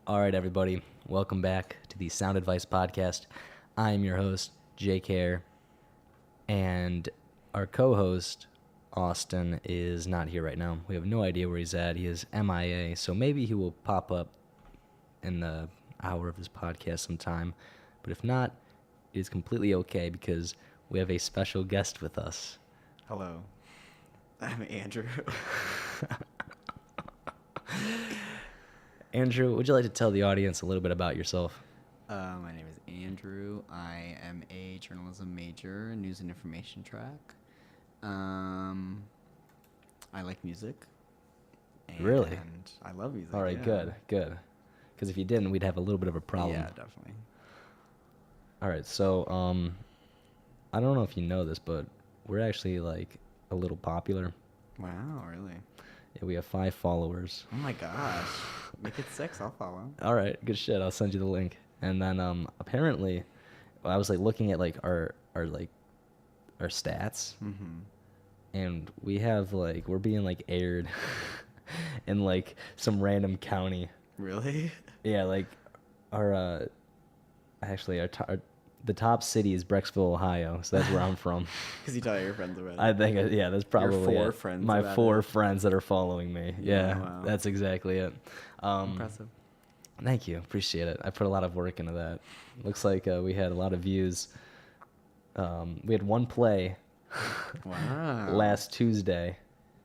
All right, everybody. Welcome back to the Sound Advice Podcast. I am your host, Jake Hare, and our co-host, Austin, is not here right now. We have no idea where he's at. He is MIA, so maybe he will pop up in the hour of this podcast sometime. But if not, it is completely okay because we have a special guest with us. Hello, I'm Andrew. Andrew, would you like to tell the audience a little bit about yourself? My name is Andrew. I am a journalism major, news and information track. I like music. Really? And I love music. All right, yeah. good. Because if you didn't, we'd have a little bit of a problem. Yeah, definitely. All right, so I don't know if you know this, but we're actually like a little popular. Wow, really? Yeah, we have 5 followers. Oh my gosh. Make it 6, I'll follow. All right, good shit. I'll send you the link. And then apparently, I was like looking at like our stats, Mm-hmm. and we have like we're being like aired in like some random county. Really? Yeah, like our the top city is Brecksville, Ohio. So that's where I'm from. Because you tell your friends about it. I think, yeah, that's probably four it. friends My about 4 it. friends that are following me. Yeah, wow. that's exactly it. Impressive. Thank you. Appreciate it. I put a lot of work into that. Looks like we had a lot of views. We had 1 play Wow. last Tuesday.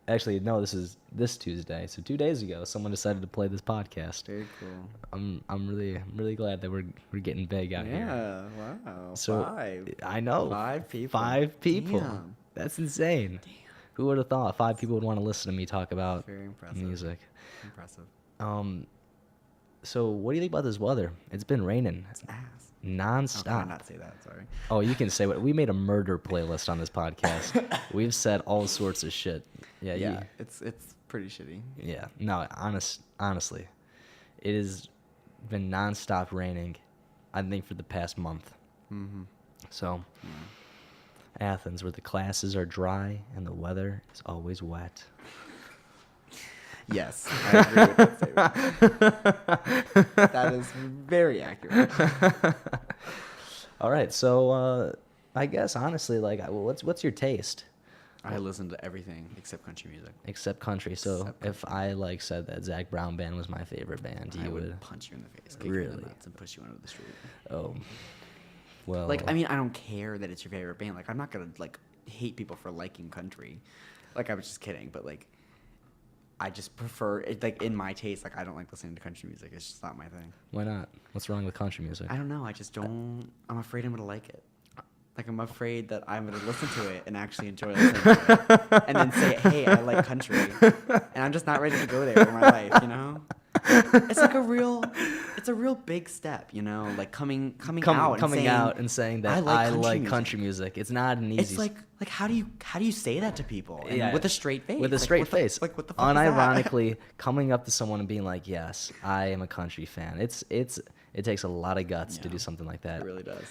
Actually, no, this is this Tuesday. So 2 days ago, someone decided to play this podcast. Very cool. I'm really glad that we're getting big out here. Yeah, wow. So 5. I know 5 people. 5 people. Damn. That's insane. Damn. Who would have thought 5 people would want to listen to me talk about Very impressive. music? Impressive. So what do you think about this weather? It's been raining It's ass. How can I nonstop. not say that? Sorry. Oh, you can say what we made a murder playlist on this podcast. We've said all sorts of shit. Yeah, Yeah, it's pretty shitty. yeah. No, honestly, it has been nonstop raining. I think for the past month. Mm-hmm. So, Athens, where the classes are dry and the weather is always wet. Yes, I agree with that statement. That is very accurate. All right, so I guess honestly, like, what's your taste? I listen to everything except country music. Except country. So Except if I like said that Zach Brown Band was my favorite band, I you would would. punch you in the face, kick you in Really? the nuts, and push you under the street. Oh, well. Like, I mean, I don't care that it's your favorite band. Like, I'm not gonna like hate people for liking country. Like, I was just kidding, but like, I just prefer it. Like, in my taste, like, I don't like listening to country music. It's just not my thing. Why not? What's wrong with country music? I don't know. I just don't. I'm afraid I'm gonna like it. Like, I'm afraid that I'm gonna listen to it and actually enjoy listening to it, and then say, "Hey, I like country," and I'm just not ready to go there in my life. You know, it's like it's a real big step. You know, like coming out and saying that I I like music. country music. It's not an easy. It's like how do you say that to people? And Yeah. with a straight face. with a Like, straight what the- face. like what the fuck is that? Unironically coming up to someone and being like, "Yes, I am a country fan." It takes a lot of guts to Yeah. do something like that. It really does.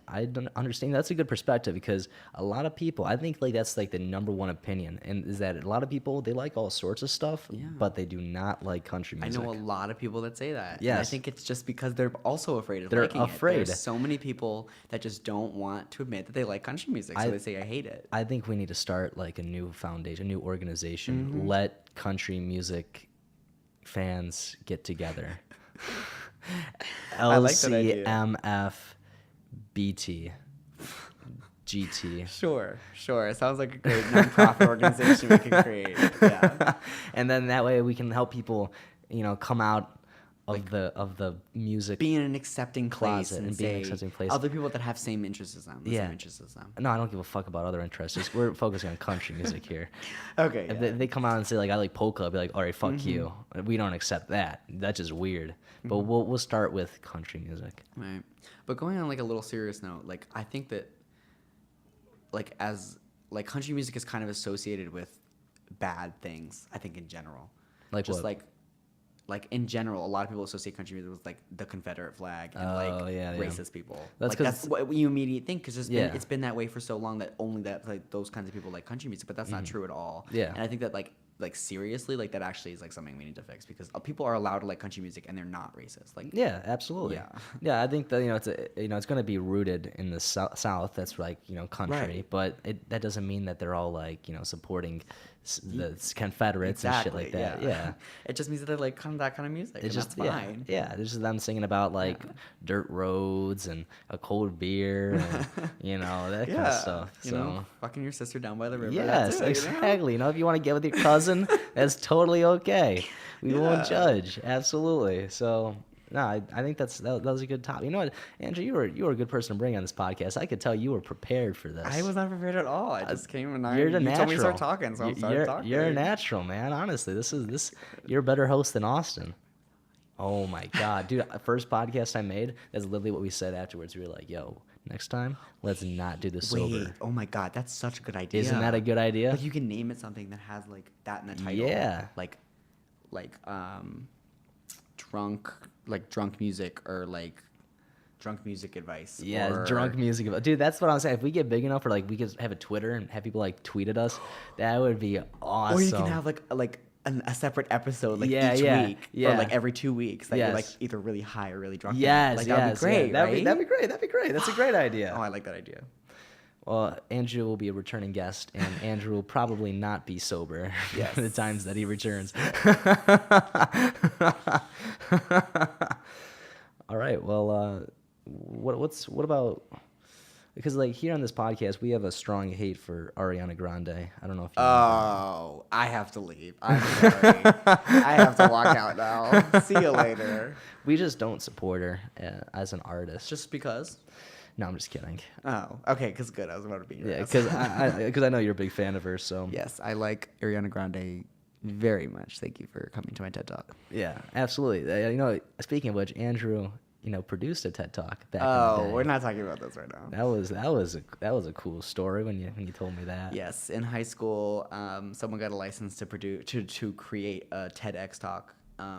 I don't understand. That's a good perspective because a lot of people, I think like that's like the number one opinion, and is that a lot of people they like all sorts of stuff, Yeah. but they do not like country I music. know a lot of people that say that. And I Yes. think it's just because they're also afraid of They're liking afraid. it. There's so many people that just don't want to admit that they like country music, so I- they say I hate it. I think we need to start like a new foundation, a new organization. Mm-hmm. Let country music fans get together. I like that idea. LCMFBT. GT. Sure. It sounds like a great nonprofit organization we can create. Yeah. And then that way we can help people, come out of the music. Be in an accepting place Closet and and be in an say accepting place. other people that have same interests as them. The Yeah. same interests as them. No, I don't give a fuck about other interests. Just, we're focusing on country music here. Okay. If Yeah. they come out and say like I like polka, I'll be like, all right, fuck Mm-hmm. you. We don't accept that. That's just weird. But we'll start with country music. Right. But going on like a little serious note, like I think that country music is kind of associated with bad things, I think in general. Like just what? like in general, a lot of people associate country music with like the Confederate flag and Oh, yeah, yeah. racist people. That's Like 'cause- that's what you immediately think because Yeah. it's been that way for so long that only that like those kinds of people like country music, but that's not true at all. Yeah. And I think that like like seriously, like that actually is like something we need to fix because people are allowed to like country music and they're not racist. Like Yeah, absolutely. Yeah. Yeah, I think that it's going to be rooted in the South. That's like country, Right. but that doesn't mean that they're all like supporting the Confederates and shit like that. Yeah. It just means that they like that kind of music. It's And just that's fine. yeah. It's just them singing about like dirt roads and a cold beer and that kind of stuff. So fucking your sister down by the river. yes, that's it, exactly. If you want to get with your cousin, that's totally okay. We won't judge. Absolutely. So no, I think that was a good topic. You know what, Andrew, you were a good person to bring on this podcast. I could tell you were prepared for this. I was not prepared at all. I just came and You're the you natural. told me to start talking, so I started talking. You're a natural, man. Honestly, you're a better host than Austin. Oh my god, dude! First podcast I made. That's literally what we said afterwards. We were like, "Yo, next time, let's not do this sober." Wait, oh my god, that's such a good idea. Isn't that a good idea? Like you can name it something that has like that in the title. Yeah. Like drunk music or like drunk music advice. Yeah, or, drunk music. Dude, that's what I'm saying. If we get big enough, or like we could have a Twitter and have people like tweet at us, that would be awesome. Or you can have a separate episode like Yeah, each yeah, week yeah. or like every 2 weeks that you're like Yes. either really high or really drunk. Yes, like yes, that'd be great. yeah. Right? That'd be great. That'd be great. That's a great idea. Oh, I like that idea. Well, Andrew will be a returning guest, and Andrew will probably not be sober Yes. the times that he returns. All right. Well, what about? Because like here on this podcast, we have a strong hate for Ariana Grande. I don't know if you. Oh, I have to leave. I'm sorry. I have to walk out now. See you later. We just don't support her as an artist. Just because? No, I'm just kidding. Oh, okay. Because good. I was about to be. Your Yeah, ass. because I know you're a big fan of her. So Yes, I like Ariana Grande very much. Thank you for coming to my TED Talk. yeah, absolutely. Speaking of which, Andrew, produced a TED Talk back in the Oh, day. we're not talking about this right now. That was a cool story when you told me that. Yes, in high school, someone got a license to create a TEDx talk.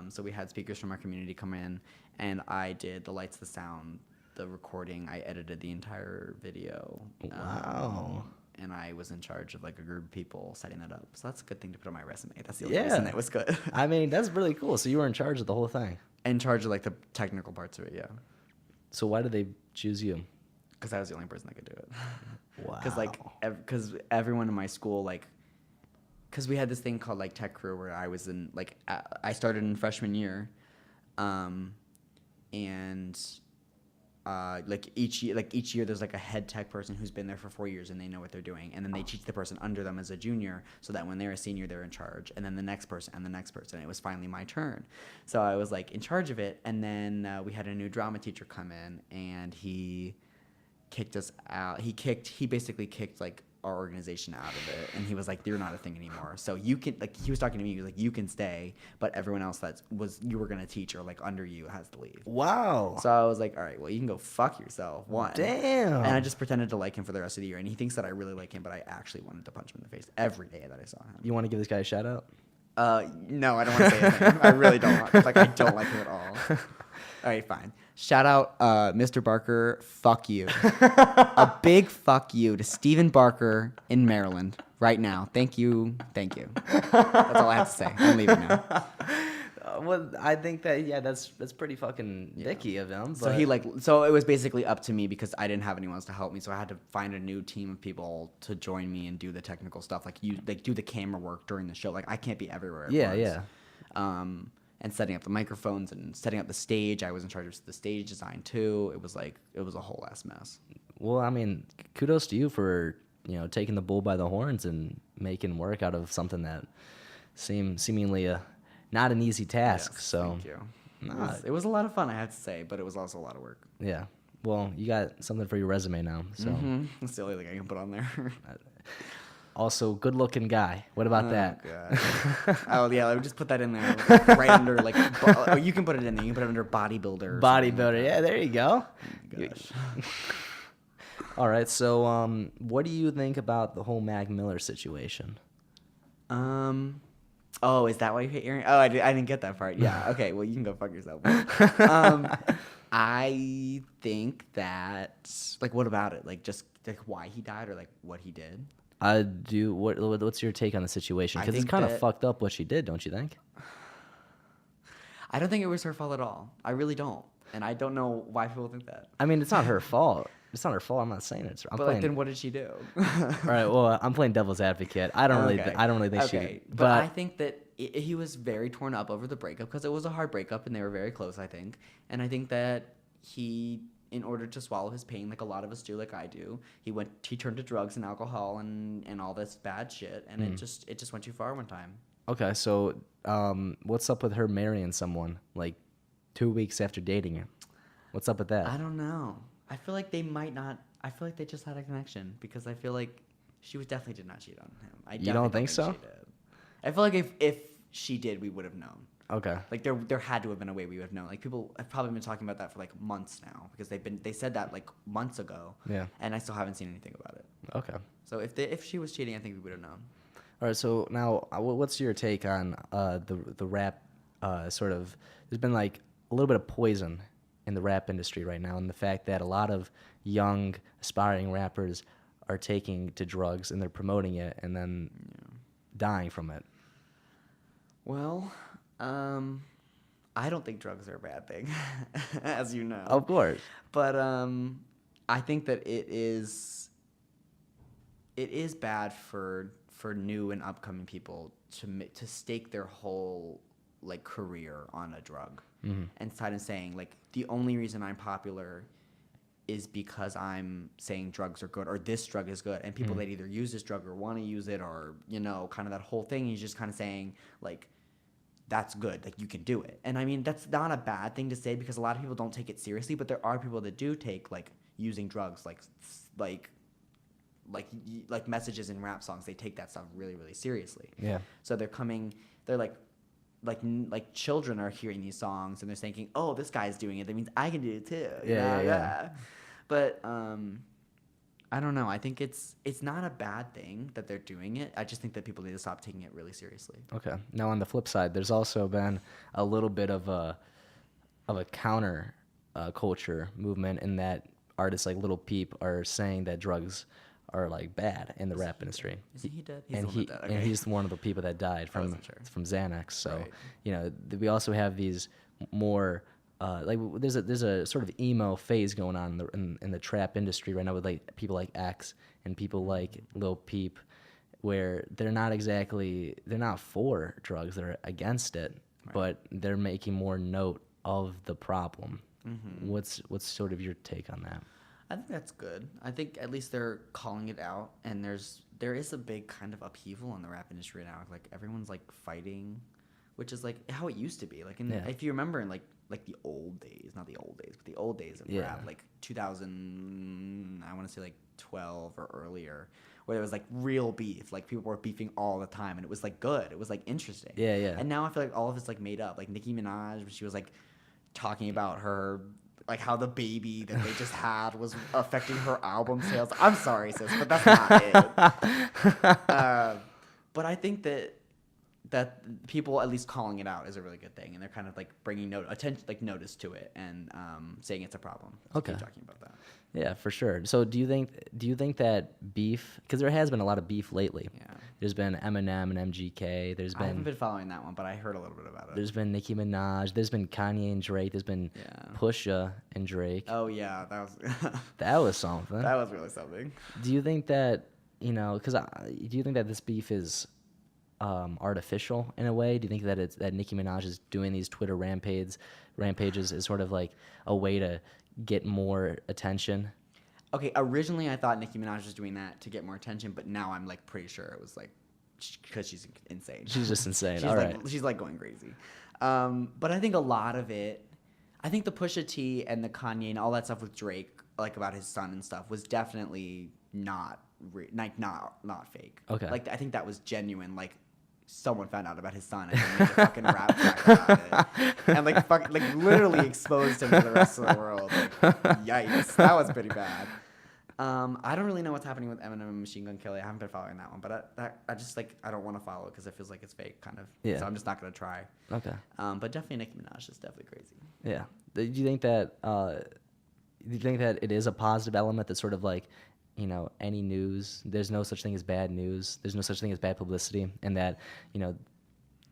So we had speakers from our community come in, and I did the lights, the sound, the recording. I edited the entire video. Wow. And I was in charge of like a group of people setting that up. So that's a good thing to put on my resume. That's the only Yeah. reason it was good. I mean, that's really cool. So you were in charge of the whole thing. In charge of like the technical parts of it, yeah. So why did they choose you? Because I was the only person that could do it. Wow. Because everyone in my school because we had this thing called like tech crew where I was in I started in freshman year, and each year there's like a head tech person who's been there for 4 years and they know what they're doing, and then they teach the person under them as a junior so that when they're a senior they're in charge, and then the next person and the next person. It was finally my turn, so I was like in charge of it, and then we had a new drama teacher come in and he kicked us out. He basically kicked like our organization out of it, and he was like, "You're not a thing anymore. So you can he was talking to me. He was like, "You can stay, but everyone else you were gonna teach or like under you has to leave." Wow. So I was like, "All right, well you can go fuck yourself." One. Damn. And I just pretended to like him for the rest of the year, and he thinks that I really like him, but I actually wanted to punch him in the face every day that I saw him. You want to give this guy a shout out? No, I don't want to say his name. I really don't. Like I don't like him at all. All right, fine. Shout out, Mr. Barker. Fuck you. A big fuck you to Stephen Barker in Maryland right now. Thank you. Thank you. That's all I have to say. I'm leaving now. Well, I think that that's pretty fucking dicky of him. So so it was basically up to me because I didn't have anyone else to help me. So I had to find a new team of people to join me and do the technical stuff, do the camera work during the show. Like I can't be everywhere at once. Yeah. And setting up the microphones and setting up the stage. I was in charge of the stage design too. It was a whole ass mess. Well, I mean, kudos to you for taking the bull by the horns and making work out of something that seemingly not an easy task. Yes, so thank you. It was a lot of fun, I have to say, but it was also a lot of work. yeah. Well, you got something for your resume now. So That's the only thing I can put on there. also good looking guy. What about that? God. Oh yeah, let me just put that in there, right under you can put it in there. You can put it under bodybuilder. Or Bodybuilder. Yeah, there you go. Gosh. All right. So, what do you think about the whole Mac Miller situation? Oh, is that why you hate Aaron? Oh, I didn't get that part. Yeah. Okay. Well, you can go fuck yourself. I think that what about it? Just why he died or what he did? I do. What's your take on the situation? I Because it's think kind of that- fucked up what she did, don't you think? I don't think it was her fault at all. I really don't. And I don't know why people think that. I mean, it's not her fault. It's not her fault. I'm not saying it's. I'm But playing. like, then what did she do? All right. Well, I'm playing devil's advocate. I don't really. Okay. I don't really think she. Okay. Did, But I think that he was very torn up over the breakup because it was a hard breakup and they were very close, I think. And I think that he, in order to swallow his pain, like a lot of us do, like I do, he turned to drugs and alcohol and all this bad shit, and it just went too far one time. Okay, so what's up with her marrying someone like 2 weeks after dating you? What's up with that? I don't know. I feel like they might not. I feel like they just had a connection because I feel like she definitely did not cheat on him. You don't think so? She did. I feel like if she did, we would have known. Okay. Like there had to have been a way we would have known. Like people have probably been talking about that for like months now because they said that like months ago. Yeah. And I still haven't seen anything about it. Okay. So if she was cheating, I think we would have known. All right. So now, what's your take on the rap sort of? There's been like a little bit of poison in the rap industry right now, and the fact that a lot of young aspiring rappers are taking to drugs and they're promoting it and then dying from it. Well, I don't think drugs are a bad thing, as you know. Of course. But I think that it is bad for new and upcoming people to stake their whole like career on a drug, and kind of saying like the only reason I'm popular is because I'm saying drugs are good or this drug is good, and people that either use this drug or want to use it or kind of that whole thing. He's just kind of saying like, that's good, like you can do it. And I mean, that's not a bad thing to say because a lot of people don't take it seriously, but there are people that do take like using drugs like messages in rap songs. They take that stuff really, really seriously. Yeah. So they're like children are hearing these songs and they're thinking, oh, this guy's doing it, that means I can do it too. Yeah. But I don't know. I think it's not a bad thing that they're doing it. I just think that people need to stop taking it really seriously. Okay. Now on the flip side, there's also been a little bit of a counter culture movement in that artists like Lil Peep are saying that drugs are like bad in the rap industry. Isn't he dead? And he's one of the people that died from wasn't sure. Xanax. So Right. we also have these more like there's a sort of emo phase going on in the trap industry right now with like people like X and people like Lil Peep, where they're not for drugs, they're against it, but they're making more note of the problem. What's sort of your take on that? I think that's good. I think at least they're calling it out, and there is a big kind of upheaval in the rap industry now. Like everyone's like fighting, which is like how it used to be. Like if you remember in like the old days, not the old days, but the old days of rap, like 2000, I want to say like 12 or earlier, where there was like real beef. Like people were beefing all the time, and it was like good. It was like interesting. Yeah. And now I feel like all of it's like made up. Like Nicki Minaj, she was like talking about her. Like how the baby that they just had was affecting her album sales. I'm sorry, sis, but that's not it. But I think that people at least calling it out is a really good thing, and they're kind of like bringing notice to it and saying it's a problem. So Okay. keep talking about that. Yeah, for sure. So do you think that beef? Because there has been a lot of beef lately. Yeah. There's been Eminem and MGK. I haven't been following that one, but I heard a little bit about it. There's been Nicki Minaj. There's been Kanye and Drake. There's been Pusha and Drake. Oh yeah, that was That was something. that was really something. Do you think that do you think that this beef is artificial in a way? Do you think that Nicki Minaj is doing these Twitter rampages is sort of like a way to get more attention? Okay, originally I thought Nicki Minaj was doing that to get more attention, but now I'm like pretty sure it was like because she's insane. She's just insane. She's All like, right. she's like going crazy. But I think a lot of it, I think the Pusha T and the Kanye and all that stuff with Drake, like about his son and stuff, was definitely not fake. Okay. Like I think that was genuine. Like someone found out about his son and made a fucking rap track about it, and like literally exposed him to the rest of the world. Like, yikes, that was pretty bad. I don't really know what's happening with Eminem and Machine Gun Kelly. I haven't been following that one, but I just like I don't want to follow it because it feels like it's fake, kind of. Yeah. So I'm just not gonna try. Okay. But definitely Nicki Minaj is definitely crazy. Yeah. Do you think that it is a positive element that sort of like any news. There's no such thing as bad news. There's no such thing as bad publicity, and that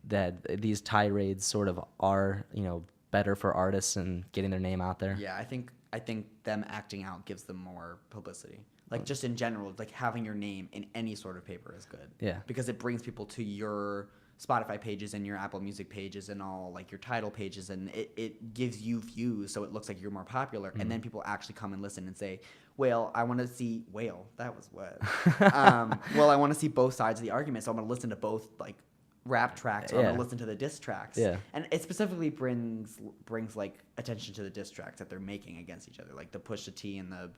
that these tirades sort of are better for artists and getting their name out there. Yeah, I think them acting out gives them more publicity. Like just in general, like having your name in any sort of paper is good. Yeah. Because it brings people to your Spotify pages and your Apple Music pages and all like your title pages, and it gives you views, so it looks like you're more popular. And then people actually come and listen and say, "Well, I want to see that was what." Well, I want to see both sides of the argument, so I'm going to listen to both like rap tracks, or I'm going to listen to the diss tracks. Yeah. And it specifically brings like attention to the diss tracks that they're making against each other, like the Pusha T and the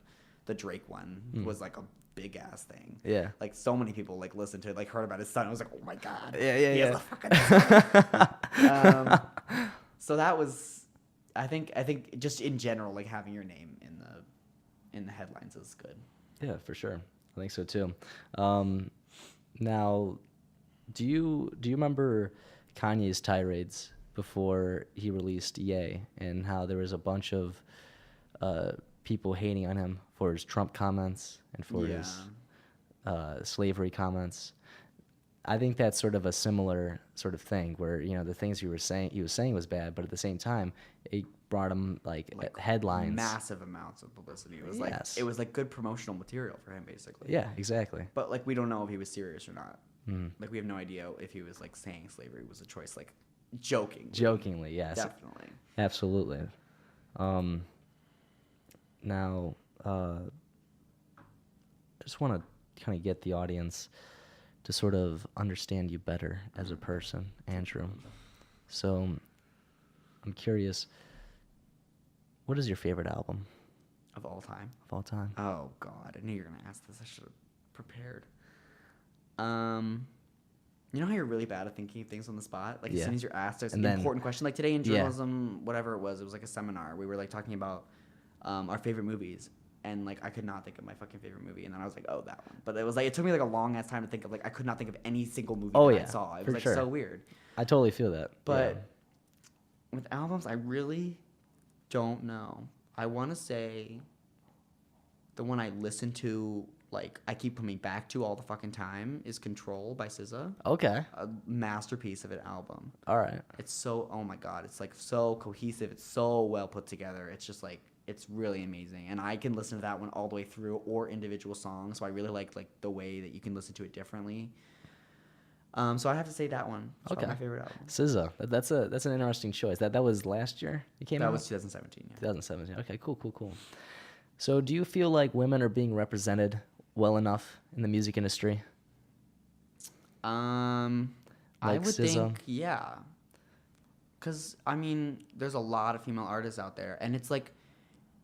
Drake one was like a big ass thing. Yeah. Like so many people like listened to it, like heard about his son. I was like, oh my god. Yeah. He has a fucking son. So that was, I think just in general, like having your name in the headlines is good. Yeah, for sure. I think so too. Now, do you remember Kanye's tirades before he released Ye, and how there was a bunch of people hating on him for his Trump comments and for his slavery comments? I think that's sort of a similar sort of thing where the things he was saying was bad, but at the same time it brought him like headlines, massive amounts of publicity. It was Yes. it was like good promotional material for him, basically. Yeah, exactly. But like we don't know if he was serious or not. Like we have no idea if he was like saying slavery was a choice, like jokingly, yes, definitely, absolutely. Now, I just want to kind of get the audience to sort of understand you better as a person, Andrew. So, I'm curious, what is your favorite album of all time. of all time? Oh God, I knew you were gonna ask this. I should have prepared. You know how you're really bad at thinking of things on the spot? Like as soon as you're asked an important question, like today in journalism, whatever it was like a seminar. We were like talking about our favorite movies, and like I could not think of my fucking favorite movie, and then I was like, oh, that one. But it was like it took me like a long ass time to think of, like I could not think of any single movie I saw. It was like so weird. I totally feel that. But with albums, I really don't know. I want to say the one I listen to, like I keep coming back to all the fucking time, is Control by SZA. Okay. A masterpiece of an album. All right. It's so, oh my God, it's like so cohesive. It's so well put together. It's just like, it's really amazing. And I can listen to that one all the way through, or individual songs. So I really like the way that you can listen to it differently. So I have to say that one. It's probably my favorite album. SZA. That's an interesting choice. That was last year you came out? That was 2017, yeah. 2017. Okay, cool. So do you feel like women are being represented well enough in the music industry? I would SZA? think, yeah. Because, I mean, there's a lot of female artists out there. And it's like,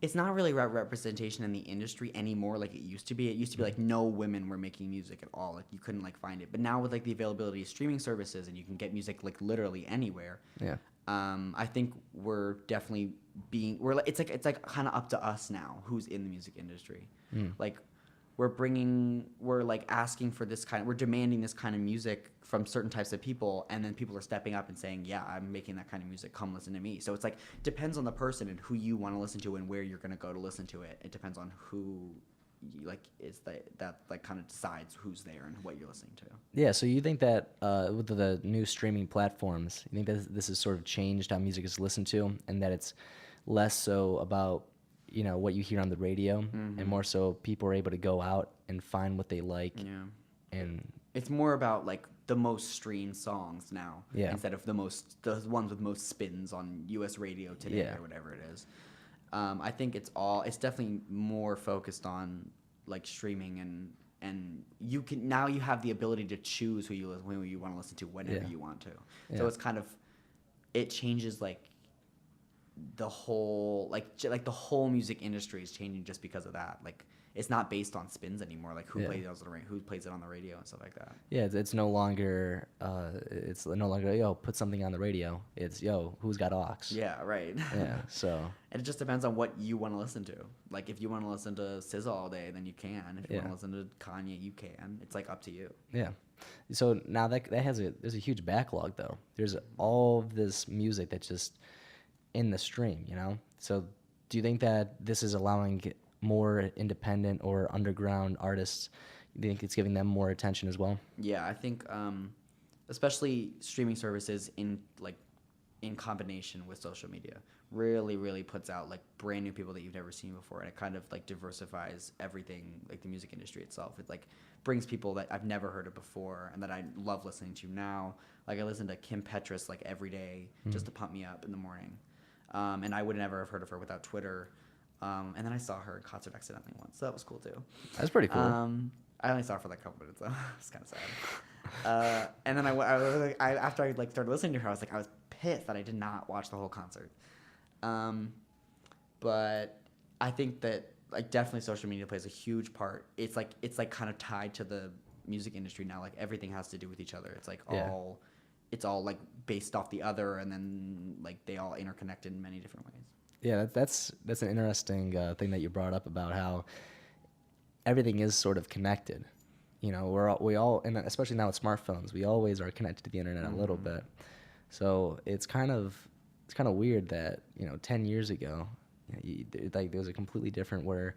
it's not really representation in the industry anymore like it used to be. It used to be like no women were making music at all. Like you couldn't like find it. But now with like the availability of streaming services, and you can get music like literally anywhere. Yeah. I think we're definitely it's like kind of up to us now who's in the music industry. Like we're like asking for this we're demanding this kind of music from certain types of people, and then people are stepping up and saying, yeah, I'm making that kind of music, come listen to me. So it's like depends on the person and who you want to listen to and where you're going to go to listen to it. It depends on who that kind of decides who's there and what you're listening to. Yeah, so you think that with the new streaming platforms, you think that this has sort of changed how music is listened to, and that it's less so about what you hear on the radio, and more so people are able to go out and find what they like. Yeah. And it's more about like the most streamed songs now, instead of the ones with most spins on US radio today or whatever it is. I think it's definitely more focused on like streaming, and you have the ability to choose who you want to listen to whenever you want to. Yeah. So it's kind of, it changes like the whole the whole music industry is changing just because of that. Like it's not based on spins anymore. Like who plays it on the radio and stuff like that. Yeah, it's no longer put something on the radio. It's who's got aux. Yeah, right. Yeah, so and it just depends on what you want to listen to. Like if you want to listen to SZA all day, then you can. If you want to listen to Kanye, you can. It's like up to you. Yeah. So now there's a huge backlog though. There's all of this music that's just in the stream, So do you think that this is allowing more independent or underground artists? You think it's giving them more attention as well? Yeah, I think especially streaming services in combination with social media really puts out like brand new people that you've never seen before, and it kind of like diversifies everything, like the music industry itself. It like brings people that I've never heard of before and that I love listening to now. Like I listen to Kim Petras like every day just to pump me up in the morning, and I would never have heard of her without Twitter. And then I saw her in concert accidentally once, so that was cool too. That's pretty cool. I only saw her for like a couple minutes though. It's kind of sad. And then after I like started listening to her, I was pissed that I did not watch the whole concert. But I think that like definitely social media plays a huge part. It's like kind of tied to the music industry now. Like everything has to do with each other. It's like it's all like based off the other, and then like they all interconnect in many different ways. Yeah, that's an interesting thing that you brought up about how everything is sort of connected. You know, we all, and especially now with smartphones, we always are connected to the internet a little bit. So it's kind of weird that 10 years ago, like there was a completely different where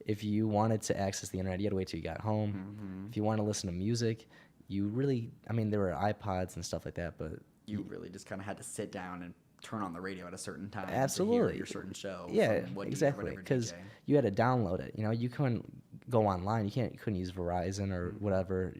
if you wanted to access the internet, you had to wait till you got home. If you wanted to listen to music, you really, I mean, there were iPods and stuff like that, but you really just kind of had to sit down and turn on the radio at a certain time. Absolutely. To hear your certain show. Yeah, exactly. Because you had to download it. You couldn't go online. You couldn't use Verizon or whatever,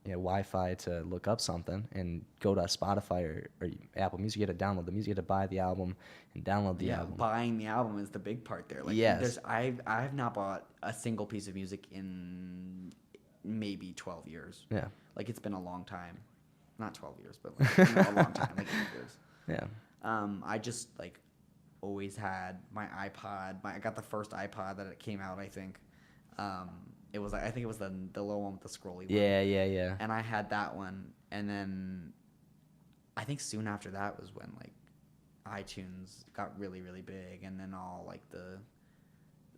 Wi-Fi to look up something and go to Spotify or Apple Music. You had to download the music. You had to buy the album and download the album. Buying the album is the big part there. Like, yes. I've not bought a single piece of music in maybe 12 years. Yeah. Like it's been a long time. Not 12 years, but like, a long time, like 8 years. Yeah. I just like always had my iPod. I got the first iPod that it came out, I think. It was I think it was the little one with the scrolly one. Yeah. And I had that one, and then I think soon after that was when like iTunes got really big, and then all like the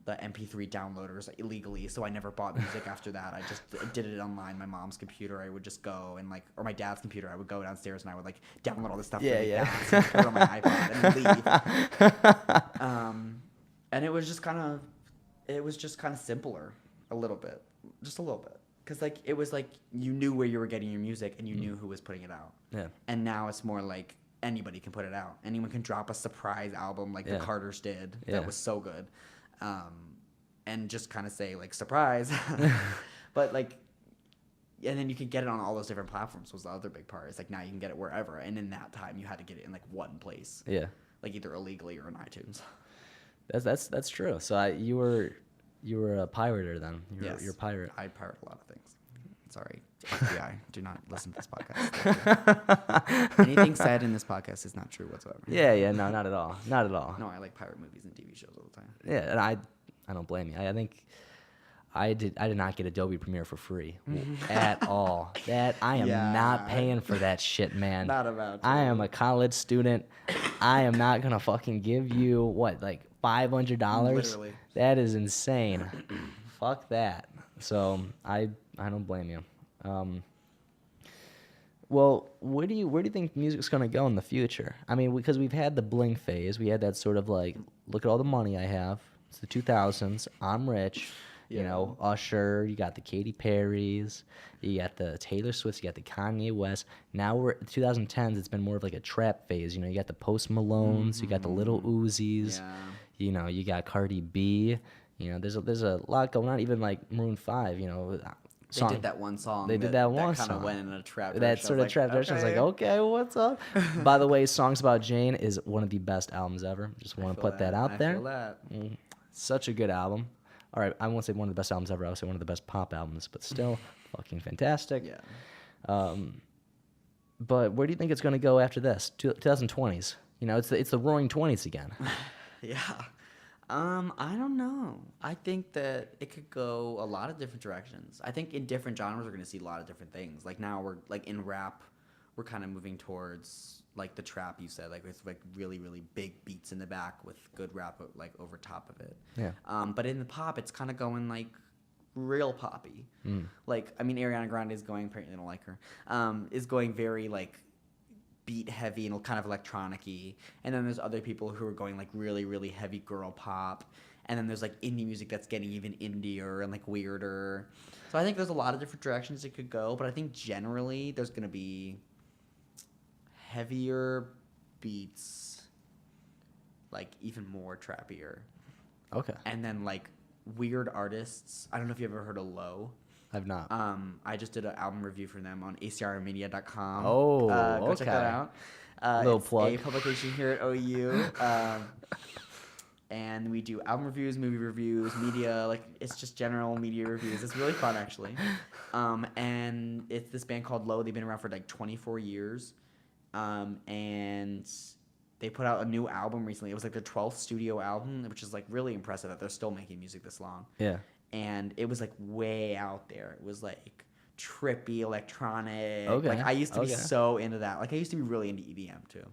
MP3 downloaders illegally. So I never bought music after that. I just did it online. My mom's computer, I would just go and like, or my dad's computer, I would go downstairs and I would like download all this stuff. Fast and put it on my iPod and leave. And it was just kind of simpler a little bit, just a little bit. Cause like, it was like, you knew where you were getting your music and you knew who was putting it out. Yeah. And now it's more like anybody can put it out. Anyone can drop a surprise album like the Carters did. That was so good. And just kind of say like surprise, but like, and then you can get it on all those different platforms was the other big part. It's like now you can get it wherever, and in that time you had to get it in like one place. Yeah. Like either illegally or on iTunes. That's true. So you were a pirater then. You're a pirate. I pirate a lot of things. Sorry, FBI, do not listen to this podcast. Anything said in this podcast is not true whatsoever. Yeah, no, not at all. Not at all. No, I like pirate movies and TV shows all the time. Yeah, and I don't blame you. I think I did not get Adobe Premiere for free at all. That I am not paying for that shit, man. Not about to. I am a college student. I am not gonna fucking give you like $500. Literally. That is insane. Fuck that. So I don't blame you. Well, where do you think music's gonna go in the future? I mean, because we've had the bling phase, we had that sort of like, look at all the money I have. It's the 2000s. I'm rich. You know, Usher. You got the Katy Perrys. You got the Taylor Swifts. You got the Kanye West. Now we're 2010s. It's been more of like a trap phase. You know, you got the Post Malones. You got the Little Uzis. Yeah. You know, you got Cardi B. You know, there's a lot going on. Even like Maroon 5. You know. They did that one song. They did that one kind song. of went in a trap. That sort of trap direction. I was like, okay, what's up? By the way, Songs About Jane is one of the best albums ever. Just want to put that out there. I feel that. Such a good album. All right, I won't say one of the best albums ever. I would say one of the best pop albums, but still fucking fantastic. Yeah. But where do you think it's going to go after this? 2020s. You know, it's the Roaring 20s again. Yeah. I don't know. I think that it could go a lot of different directions. I think in different genres we're going to see a lot of different things. Like now we're like in rap, we're kind of moving towards like the trap you said, like with like really big beats in the back with good rap like over top of it. Yeah. But in the pop, it's kind of going like real poppy. Like I mean, Ariana Grande is going. Apparently, I don't like her. Is going very like beat heavy and kind of electronic-y. And then there's other people who are going like really heavy girl pop. and then there's like indie music that's getting even indier and like weirder. So I think there's a lot of different directions it could go, but I think generally there's gonna be heavier beats, like even more trappier, Okay. and then like weird artists. I don't know if you ever heard of Low. I've not. I just did an album review for them on acrmedia.com. Oh, go check that okay. out. Little It's plug. a publication here at OU. And we do album reviews, movie reviews, media, like it's just general media reviews. It's really fun actually. And it's this band called Low. They've been around for like 24 years. And they put out a new album recently. It was like their 12th studio album, which is like really impressive that they're still making music this long. Yeah. And it was like way out there. It was like trippy electronic. Okay. Like I used to be Okay. so into that. Like I used to be really into EDM too.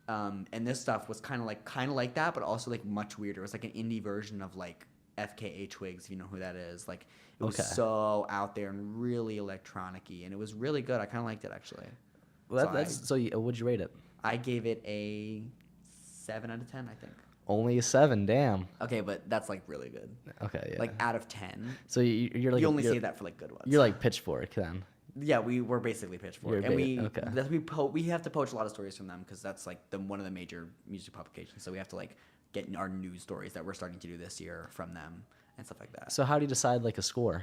And this stuff was kind of like that, but also like much weirder. It was like an indie version of like FKA Twigs, if you know who that is. Like it was Okay. so out there and really electronic-y, and it was really good. I kind of liked it actually. Well, So that's so. Would you rate it? I gave it a 7 out of 10, I think. Only a 7. Damn. Okay, but that's like really good. Okay. Yeah. Like out of 10. so you're like You only you're, say that for like good ones. You're like Pitchfork then. Yeah, we're basically Pitchfork, You're and we have to poach a lot of stories from them because that's like one of the major music publications. So we have to like get our news stories that we're starting to do this year from them and stuff like that. So how do you decide like a score?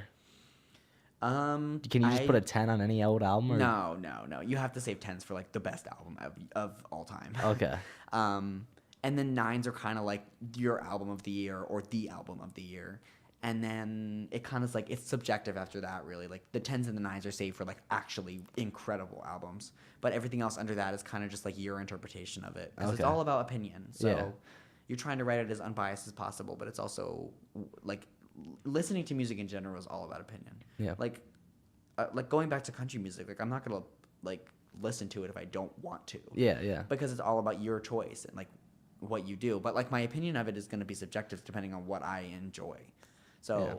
Can you just put a 10 on any old album? Or? No. You have to save 10s for like the best album of all time. Okay. And then 9s are kind of like your album of the year or the album of the year. And then it kind of like, it's subjective after that, really. Like the 10s and the 9s are saved for like actually incredible albums. But everything else under that is kind of just like your interpretation of it. Because it's Okay. all about opinion. So Yeah. you're trying to write it as unbiased as possible, but it's also like listening to music in general is all about opinion. Yeah. Like going back to country music, like I'm not going to like listen to it if I don't want to. Yeah. Yeah. Because it's all about your choice and like what you do. But like my opinion of it is going to be subjective depending on what I enjoy. So Yeah.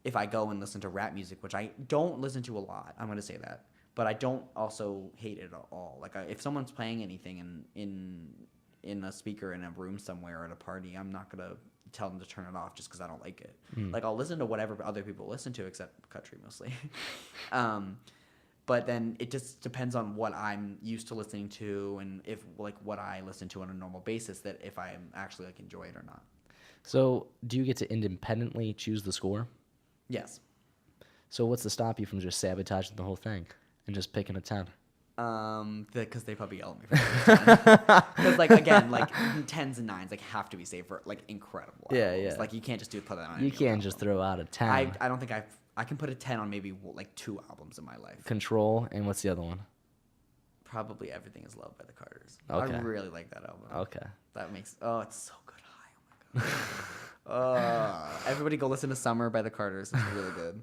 if I go and listen to rap music, which I don't listen to a lot, I'm going to say that, but I don't also hate it at all. Like if someone's playing anything in a speaker in a room somewhere at a party, I'm not going to tell them to turn it off just because I don't like it. Like I'll listen to whatever other people listen to, except country mostly. But then it just depends on what I'm used to listening to and if like what I listen to on a normal basis, that if I am actually like enjoy it or not. So do you get to independently choose the score? Yes. So what's to stop you from just sabotaging the whole thing and just picking a 10? Because they probably yell at me for because like again, like 10s and 9s like have to be saved for like incredible Yeah, albums. yeah. Like you can't just put that on. You any can't just album. throw out a 10. I don't think I can put a 10 on maybe like 2 albums in my life. Control, and what's the other one? Probably Everything Is Love by the Carters. Okay. I really like that album. Okay. That makes it's so good high. Oh my god. Everybody go listen to Summer by the Carters. It's really good.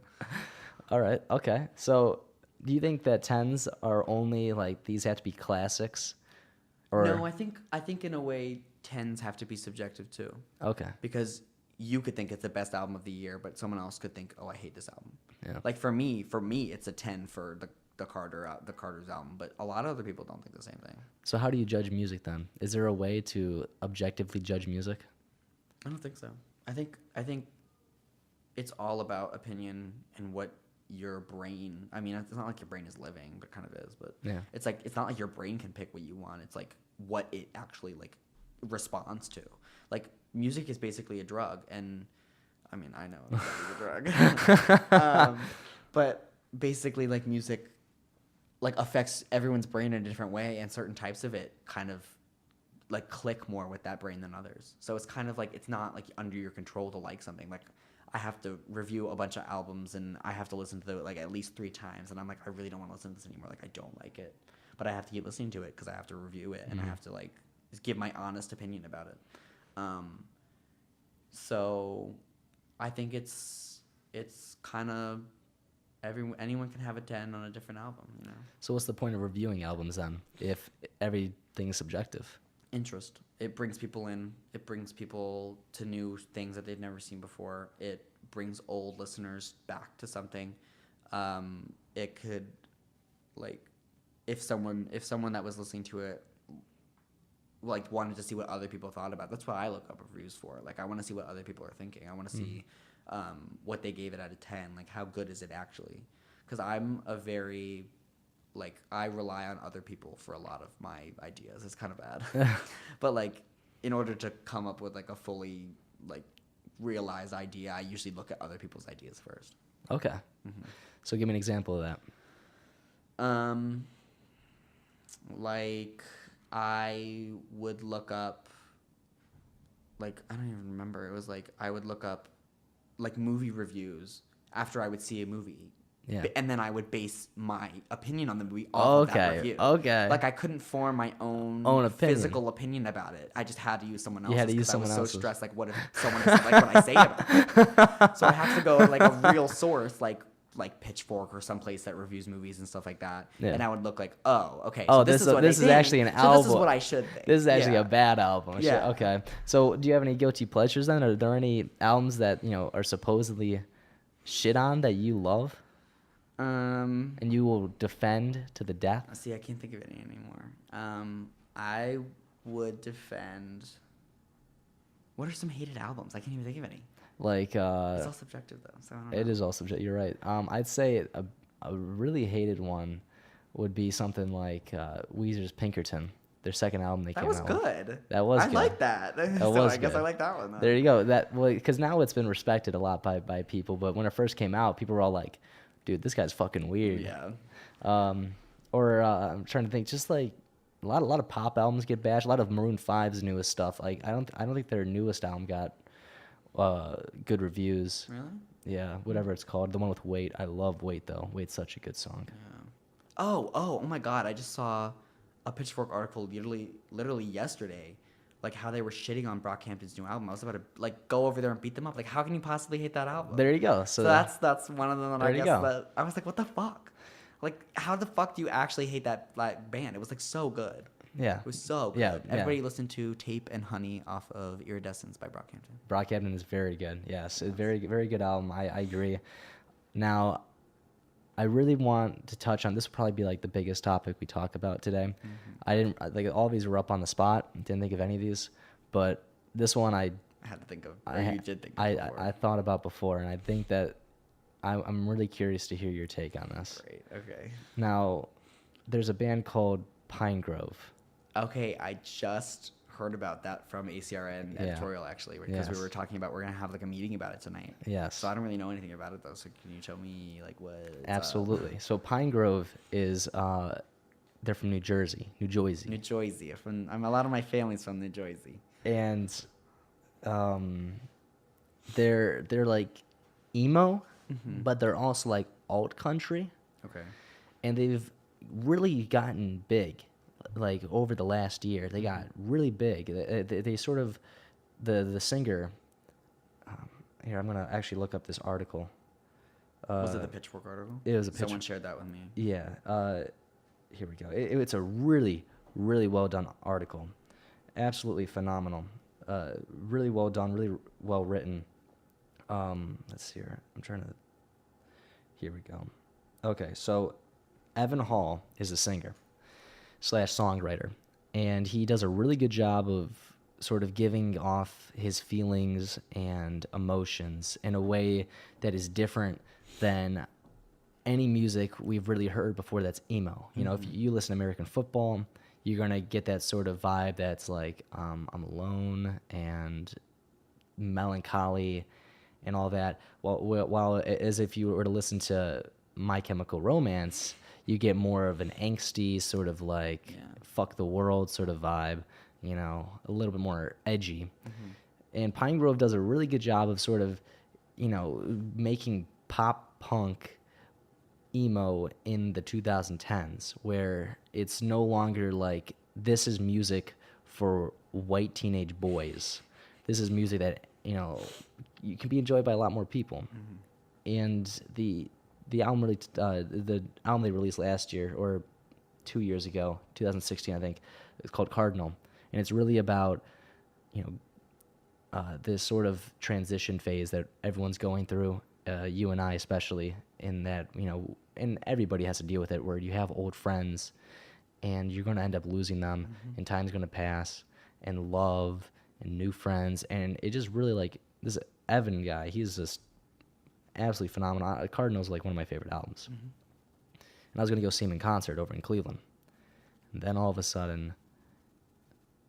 All right. Okay. So do you think that 10s are only like these have to be classics? Or No, I think in a way 10s have to be subjective too. Okay. Because you could think it's the best album of the year, but someone else could think, "Oh, I hate this album." Yeah. Like for me, it's a 10 for the Carter's album, but a lot of other people don't think the same thing. So how do you judge music then? Is there a way to objectively judge music? I don't think so. I think it's all about opinion and what your brain. I mean, it's not like your brain is living, but it kind of is. But Yeah. it's like it's not like your brain can pick what you want. It's like what it actually like responds to. Like music is basically a drug, and I mean I know it's a drug, but basically like music like affects everyone's brain in a different way, and certain types of it kind of like click more with that brain than others. So it's kind of like it's not like under your control to like something. Like I have to review a bunch of albums and I have to listen to it like at least 3 times, and I'm like I really don't want to listen to this anymore. Like I don't like it, but I have to keep listening to it because I have to review it and I have to like just give my honest opinion about it. So I think it's kind of anyone can have a 10 on a different album, you know. So what's the point of reviewing albums then if everything's subjective? Interest. It brings people in. It brings people to new things that they've never seen before. It brings old listeners back to something. It could, like, if someone that was listening to it like wanted to see what other people thought about it. That's what I look up reviews for. Like I want to see what other people are thinking. I want to see what they gave it out of 10. Like how good is it actually? Because I'm a very like I rely on other people for a lot of my ideas. It's kind of bad, but like in order to come up with like a fully like realized idea, I usually look at other people's ideas first. Okay. So give me an example of that. Like I would look up, like I don't even remember. It was like I would look up, like movie reviews after I would see a movie. Yeah. And then I would base my opinion on the movie off of that review. Okay. Like I couldn't form my own opinion. physical opinion about it. I just had to use someone else's. You had to use someone I was else's. so stressed. Like, what if someone doesn't like what I say about it? So I have to go like a real source, like Pitchfork or someplace that reviews movies and stuff like that. Yeah. And I would look like, oh, okay. Oh, so this is what this they is think, actually an so album. This is what I should think. This is actually Yeah. a bad album. Yeah. Okay. So do you have any guilty pleasures then? Are there any albums that are supposedly shit on that you love and you will defend to the death? See, I can't think of any anymore. I would defend. What are some hated albums? I can't even think of any. Like It's all subjective though, so I don't know. it is all subject. You're right. I'd say a really hated one would be something like Weezer's Pinkerton, their second album they That came was out with. good. That was I good. like that. So was I guess good. I like that one. Then. There you go. Because now it's been respected a lot by people, but when it first came out, people were all like, "Dude, this guy's fucking weird." Yeah. I'm trying to think, just like a lot of pop albums get bashed. A lot of Maroon 5's newest stuff. Like I don't think their newest album got good reviews. Really? Yeah, whatever it's called. The one with Wait. I love Wait though. Wait's such a good song. Yeah. Oh my God! I just saw a Pitchfork article literally yesterday, like how they were shitting on Brockhampton's new album. I was about to like go over there and beat them up. Like, how can you possibly hate that album? There you go. So that's one of them that there I you guess go. that I was like, what the fuck? Like, how the fuck do you actually hate that like band? It was like so good. Yeah. It was so good. Yeah, Everybody listened to Tape and Honey off of Iridescence by Brockhampton. Brockhampton is very good. Yes, a very very good album. I agree. Now, I really want to touch on this. Will probably be like the biggest topic we talk about today. I didn't like all these were up on the spot. Didn't think of any of these, but this one I had to think of. Or you did think of before. I thought about before, and I think that I'm really curious to hear your take on this. Great. Okay. Now, there's a band called Pine Grove. Okay, I just heard about that from ACRN editorial actually, because we were talking about we're gonna have like a meeting about it tonight. Yes. So I don't really know anything about it though. So can you tell me like what? Absolutely. So Pine Grove is they're from New Jersey. New Jersey. I'm a lot of my family's from New Jersey. And they're like emo, but they're also like alt country. Okay. And they've really gotten big, like over the last year. They got really big. They sort of, the singer. Here, I'm gonna actually look up this article. Was it the Pitchfork article? It was a Someone shared that with me. Yeah. Here we go. It's a really, really well done article. Absolutely phenomenal. Really well done. Really well written. Let's see here. I'm trying to. Here we go. Okay, so Evan Hall is a singer / songwriter, and he does a really good job of sort of giving off his feelings and emotions in a way that is different than any music we've really heard before that's emo. You know, if you listen to American football, you're going to get that sort of vibe that's like, I'm alone and melancholy and all that. While as if you were to listen to My Chemical Romance, you get more of an angsty sort of like fuck the world sort of vibe, you know, a little bit more edgy. And Pine Grove does a really good job of sort of, you know, making pop punk emo in the 2010s, where it's no longer like this is music for white teenage boys. This is music that, you know, you can be enjoyed by a lot more people. And the album the album they released last year or 2 years ago, 2016 I think, it's called Cardinal, and it's really about, you know, this sort of transition phase that everyone's going through, you and I especially, in that, you know, and everybody has to deal with it, where you have old friends and you're going to end up losing them and time's going to pass and love and new friends, and it just really like this Evan guy. He's just absolutely phenomenal. Cardinals like one of my favorite albums, and I was gonna go see him in concert over in Cleveland, and then all of a sudden,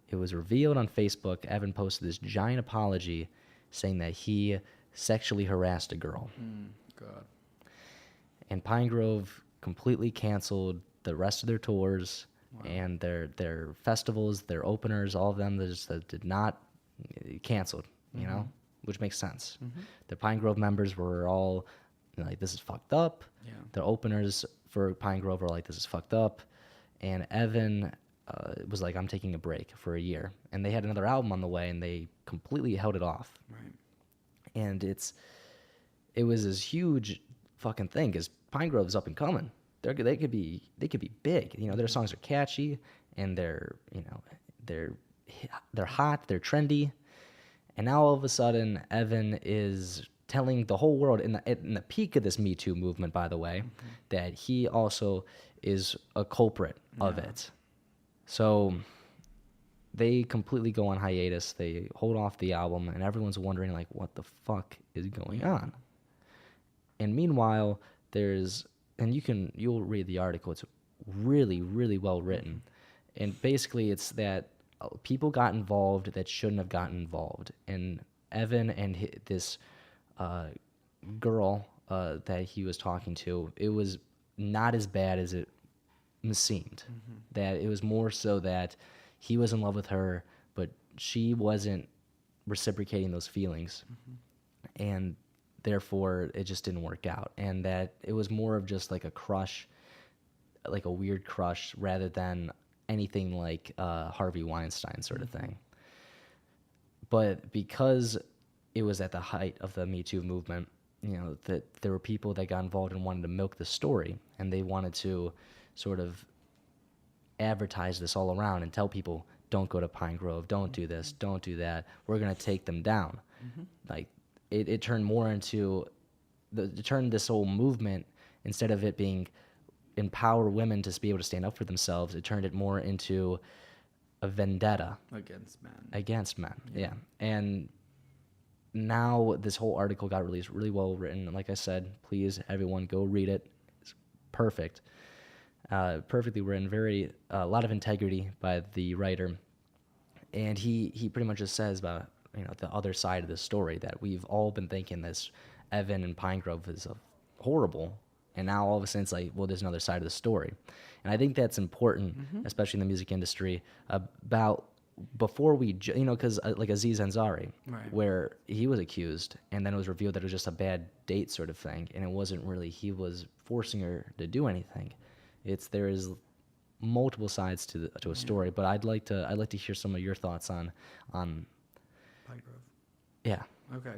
it was revealed on Facebook. Evan posted this giant apology, saying that he sexually harassed a girl, God. and Pine Grove completely canceled the rest of their tours. Wow. And their festivals, their openers, all of them that did not canceled, you know, which makes sense. The Pine Grove members were all like, "This is fucked up." Yeah. The openers for Pine Grove were like, "This is fucked up," and Evan was like, "I'm taking a break for a year," and they had another album on the way, and they completely held it off. Right. And it was this huge fucking thing because Pine Grove's up and coming. They could be big. You know, their songs are catchy and they're hot, they're trendy. And now all of a sudden, Evan is telling the whole world in the peak of this Me Too movement, by the way, that he also is a culprit of it. So they completely go on hiatus. They hold off the album, and everyone's wondering like, what the fuck is going on? And meanwhile, you'll read the article. It's really, really well written. And basically it's that people got involved that shouldn't have gotten involved. And Evan and this girl that he was talking to, it was not as bad as it seemed. That it was more so that he was in love with her, but she wasn't reciprocating those feelings. And therefore it just didn't work out, and that it was more of just like a crush, like a weird crush, rather than anything like Harvey Weinstein sort of thing. But because it was at the height of the Me Too movement, you know, that there were people that got involved and wanted to milk the story, and they wanted to sort of advertise this all around and tell people, don't go to Pine Grove, don't do this, don't do that, we're going to take them down. Like, it turned more into it turned this whole movement, instead of it being empower women to be able to stand up for themselves, it turned it more into a vendetta against men. Yeah. And now this whole article got released, really well written. And like I said, please everyone go read it. It's perfect. Perfectly written, a lot of integrity by the writer. And he pretty much just says about, you know, the other side of the story, that we've all been thinking this Evan and Pine Grove is horrible, and now all of a sudden it's like, well, there's another side of the story. And I think that's important, especially in the music industry, about before we, you know, because like Aziz Ansari, where he was accused, and then it was revealed that it was just a bad date sort of thing, and it wasn't really he was forcing her to do anything. There is multiple sides to a story, but I'd like to hear some of your thoughts on Pine Grove. Yeah. Okay.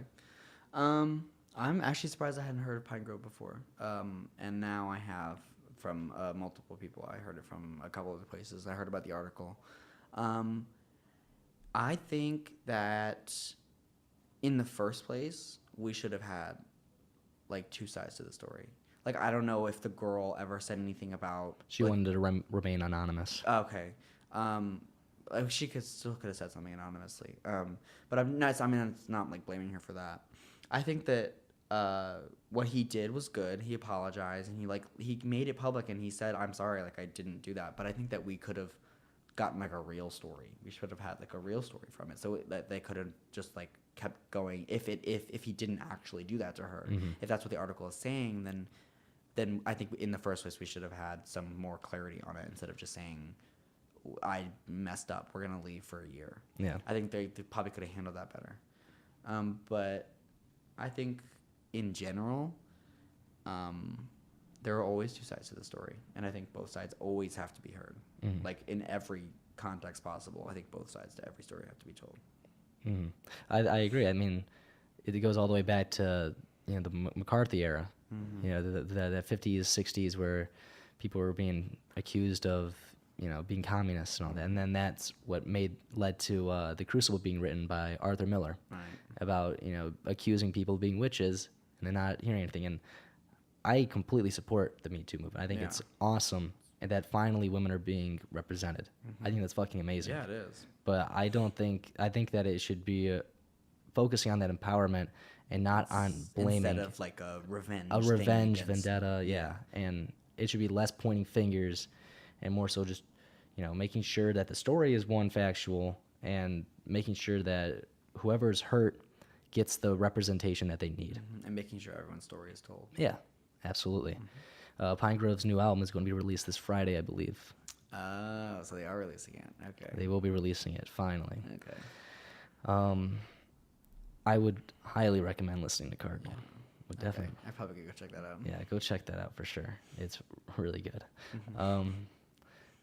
I'm actually surprised I hadn't heard of Pine Grove before. And now I have from multiple people. I heard it from a couple of places. I heard about the article. I think that in the first place, we should have had like two sides to the story. Like, I don't know if the girl ever said anything about... She wanted to remain anonymous. Okay. She could have said something anonymously. But I'm not, I mean, it's not like blaming her for that. I think that what he did was good. He apologized, and he made it public, and he said, "I'm sorry, like I didn't do that." But I think that we could have gotten like a real story. We should have had like a real story from it, so that they could have just like kept going. If he didn't actually do that to her, if that's what the article is saying, then I think in the first place we should have had some more clarity on it instead of just saying, "I messed up. We're gonna leave for a year." Yeah. I think they probably could have handled that better. But I think in general, there are always two sides to the story, and I think both sides always have to be heard. Like in every context possible, I think both sides to every story have to be told. I agree. I mean, it goes all the way back to, you know, the McCarthy era. You know, the 50s, 60s, where people were being accused of, you know, being communists and all that. And then that's what led to The Crucible being written by Arthur Miller, about, you know, accusing people of being witches and then not hearing anything. And I completely support the Me Too movement. I think it's awesome and that finally women are being represented. I think that's fucking amazing. Yeah, it is. But I think that it should be focusing on that empowerment and not on blaming. Instead of like a revenge. A thing revenge against- vendetta, yeah. And it should be less pointing fingers and more so just, making sure that the story is one factual and making sure that whoever's hurt gets the representation that they need. And making sure everyone's story is told. Yeah, absolutely. Pine Grove's new album is going to be released this Friday, I believe. Oh, so they are releasing it. Okay. They will be releasing it finally. Okay. I would highly recommend listening to Cardinal. Would definitely. Okay. I probably could go check that out. Yeah, go check that out for sure. It's really good. Mm-hmm.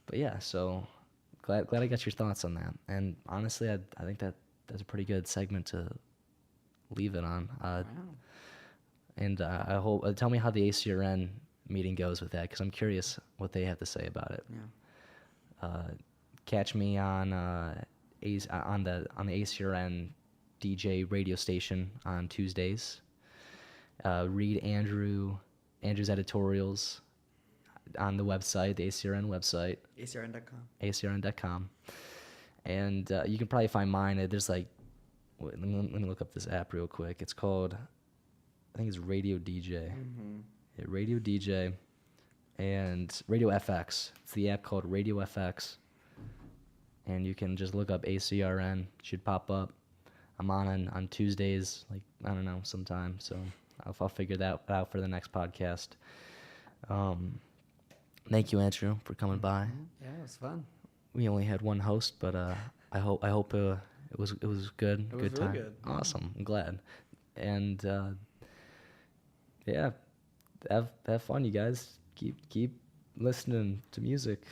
But yeah, so glad I got your thoughts on that. And honestly, I think that's a pretty good segment to leave it on. Wow. And I hope tell me how the ACRN meeting goes with that, because I'm curious what they have to say about it. Yeah. Catch me on the ACRN DJ radio station on Tuesdays. Read Andrew's editorials on the website, the ACRN website, ACRN.com. acrn.com. And you can probably find mine. There's let me look up this app real quick. It's called, I think it's Radio DJ. Mm-hmm. Yeah, Radio DJ and Radio FX. It's the app called Radio FX. And you can just look up ACRN. It should pop up. I'm on Tuesdays, sometime. So I'll figure that out for the next podcast. Thank you, Andrew, for coming by. Yeah, it was fun. We only had one host, but I hope it was good. It was good really time. good. Awesome. I'm glad. And yeah, have fun, you guys. Keep listening to music.